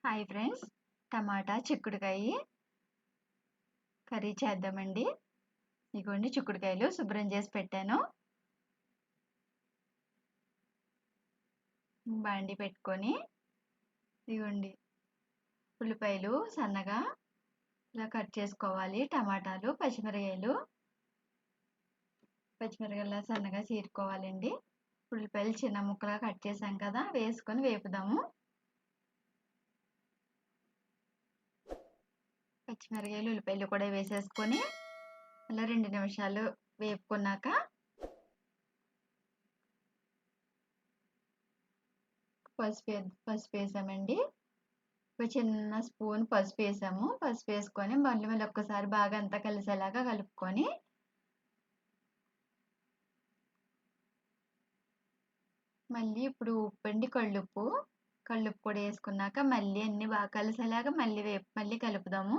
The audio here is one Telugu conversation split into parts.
హాయ్ ఫ్రెండ్స్, టమాటా చిక్కుడుకాయ కర్రీ చేద్దామండి. ఇదిగోండి చిక్కుడుకాయలు శుభ్రం చేసి పెట్టాను. బాండి పెట్టుకొని ఇదిగోండి ఉల్లిపాయలు సన్నగా ఇలా కట్ చేసుకోవాలి. టమాటాలు పచ్చిమిరకాయలు సన్నగా చీరుకోవాలండి. ఉల్లిపాయలు చిన్న ముక్కలుగా కట్ చేసాం కదా, వేసుకొని వేపుదాము. పచ్చిమిరకాయలు ఉల్లిపాయలు కూడా వేసేసుకొని అలా 2 నిమిషాలు వేపుకున్నాక పసుపు వేసామండి. ఒక చిన్న స్పూన్ పసుపు వేసాము. పసుపు వేసుకొని మళ్ళీ ఒక్కసారి బాగా అంతా కలిసేలాగా కలుపుకొని మళ్ళీ ఇప్పుడు ఉప్పండి, కళ్ళుప్పు కూడా వేసుకున్నాక మళ్ళీ అన్ని బాగా కలిసేలాగా మళ్ళీ కలుపుదాము.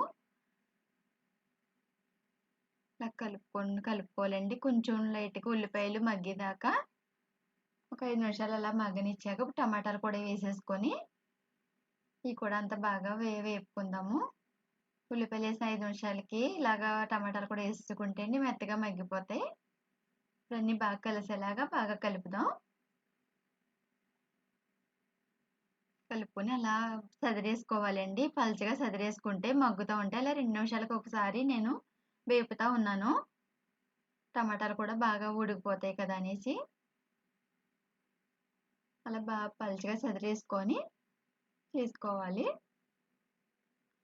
ఇలా కలుపుకోవాలండి. కొంచెం లైట్గా ఉల్లిపాయలు మగ్గేదాకా ఒక 5 నిమిషాలు అలా మగ్గనిచ్చాక టమాటాలు కూడా వేసేసుకొని ఇవి కూడా అంతా బాగా వేపుకుందాము. ఉల్లిపాయలు వేసిన 5 నిమిషాలకి ఇలాగా టమాటాలు కూడా వేసుకుంటే మెత్తగా మగ్గిపోతాయి. ఇవన్నీ బాగా కలిసేలాగా బాగా కలుపుదాం. కలుపుకొని అలా సదిరేసుకోవాలండి. పల్చగా సదిరేసుకుంటే మగ్గుతూ ఉంటాయి. అలా 2 నిమిషాలకు ఒకసారి నేను వేపుతా ఉన్నాను. టమాటాలు కూడా బాగా ఉడికిపోతాయి కదా అనేసి అలా బాగా పల్చగా సదిరేసుకొని చేసుకోవాలి.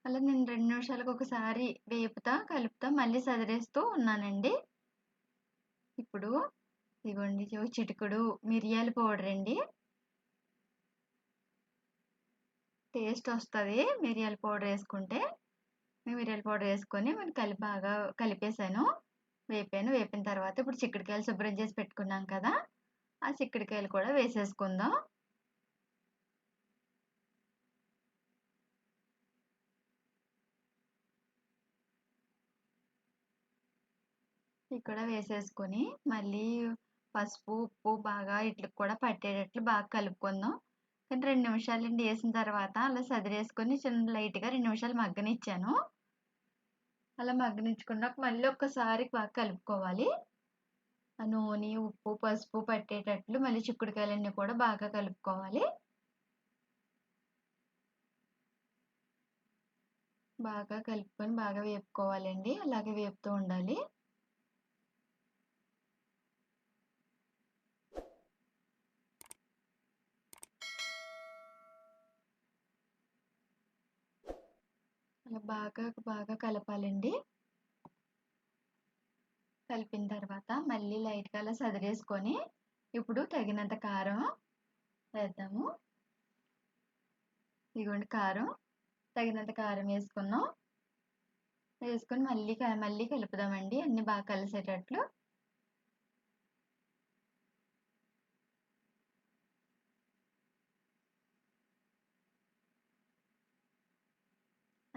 అలా నేను 2 నిమిషాలకు ఒకసారి కలుపుతా మళ్ళీ సదిరేస్తూ ఉన్నానండి. ఇప్పుడు ఇదిగోండి చిటికెడు మిరియాల పౌడర్ అండి. టేస్ట్ వస్తుంది మిరియాల పౌడర్ వేసుకుంటే. మిరియాల పౌడర్ వేసుకొని బాగా కలిపేసాను. వేపిన తర్వాత ఇప్పుడు చిక్కుడుకాయలు శుభ్రం చేసి పెట్టుకున్నాం కదా, ఆ చిక్కుడుకాయలు కూడా వేసేసుకుందాం. ఇక్కడ వేసేసుకొని మళ్ళీ పసుపు ఉప్పు బాగా ఇట్లకి కూడా పట్టేటట్లు బాగా కలుపుకుందాం. కానీ 2 నిమిషాలు వేసిన తర్వాత అలా సదిరేసుకొని లైట్గా 2 నిమిషాలు మగ్గనిచ్చాను. అలా మగ్గనిచ్చుకున్నాక మళ్ళీ ఒక్కసారి బాగా కలుపుకోవాలి. నూనె ఉప్పు పసుపు పట్టేటట్లు మళ్ళీ చిక్కుడుకాయలన్నీ కూడా బాగా కలుపుకోవాలి. బాగా కలుపుకొని బాగా వేపుకోవాలండి. అలాగే వేపుతూ ఉండాలి. అలా బాగా కలపాలండి. కలిపిన తర్వాత మళ్ళీ లైట్గా అలా సదిరేసుకొని ఇప్పుడు తగినంత కారం వేద్దాము. ఇదిగోండి కారం, తగినంత కారం వేసుకున్నాం. వేసుకొని మళ్ళీ కలుపుదామండి అన్ని బాగా కలిసేటట్లు.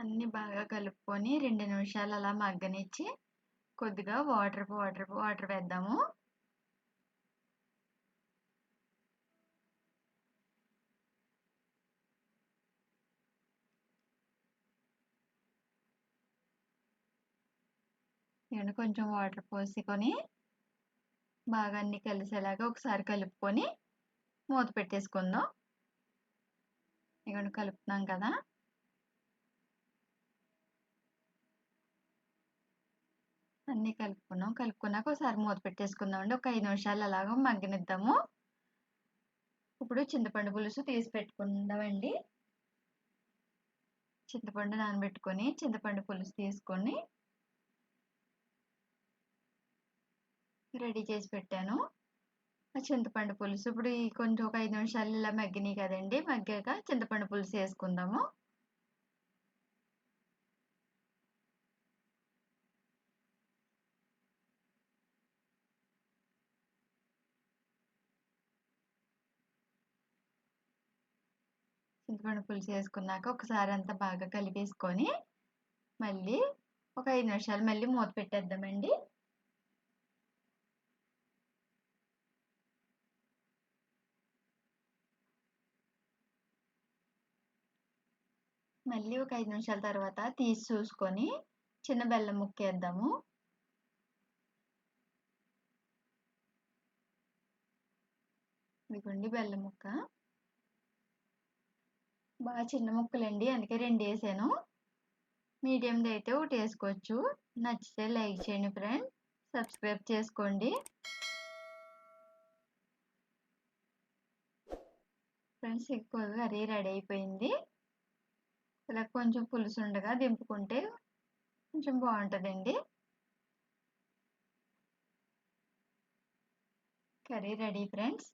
అన్ని బాగా కలుపుకొని 2 నిమిషాలు అలా మగ్గనిచ్చి కొద్దిగా వాటర్ వేద్దాము. నేను కొంచెం వాటర్ పోసుకొని బాగా అన్ని కలిసేలాగా ఒకసారి కలుపుకొని మూత పెట్టేసుకుందాం. ఇవన్నీ కలుపుతున్నాం కదా, అన్నీ కలుపుకున్నాక ఒకసారి మూత పెట్టేసుకుందాం అండి. ఒక 5 నిమిషాలు అలాగా మగ్గనిద్దాము. ఇప్పుడు చింతపండు పులుసు తీసి పెట్టుకుందామండి. చింతపండు నానబెట్టుకొని చింతపండు పులుసు తీసుకొని రెడీ చేసి పెట్టాను. ఆ చింతపండు పులుసు ఇప్పుడు కొంచెం ఒక 5 నిమిషాలు ఇలా మగ్గినాయి కదండి. మగ్గాక చింతపండు పులుసు వేసుకుందాము. చింతపండు పులుసు వేసుకున్నాక ఒకసారి అంతా బాగా కలిపేసుకొని మళ్ళీ ఒక 5 నిమిషాలు మళ్ళీ మూత పెట్టేద్దామండి. మళ్ళీ ఒక 5 నిమిషాల తర్వాత తీసి చూసుకొని చిన్న బెల్లం ముక్కేద్దాము. ఇదిగోండి బెల్లం ముక్క. బాగా చిన్న ముక్కలండి, అందుకే 2 వేసాను. మీడియంది అయితే ఒకటి వేసుకోవచ్చు. నచ్చితే లైక్ చేయండి ఫ్రెండ్స్, సబ్స్క్రైబ్ చేసుకోండి. ఫ్రెండ్స్ ఎక్కువగా కర్రీ రెడీ అయిపోయింది. ఇలా కొంచెం పులుసు ఉండగా దింపుకుంటే కొంచెం బాగుంటుందండి. Curry ready friends.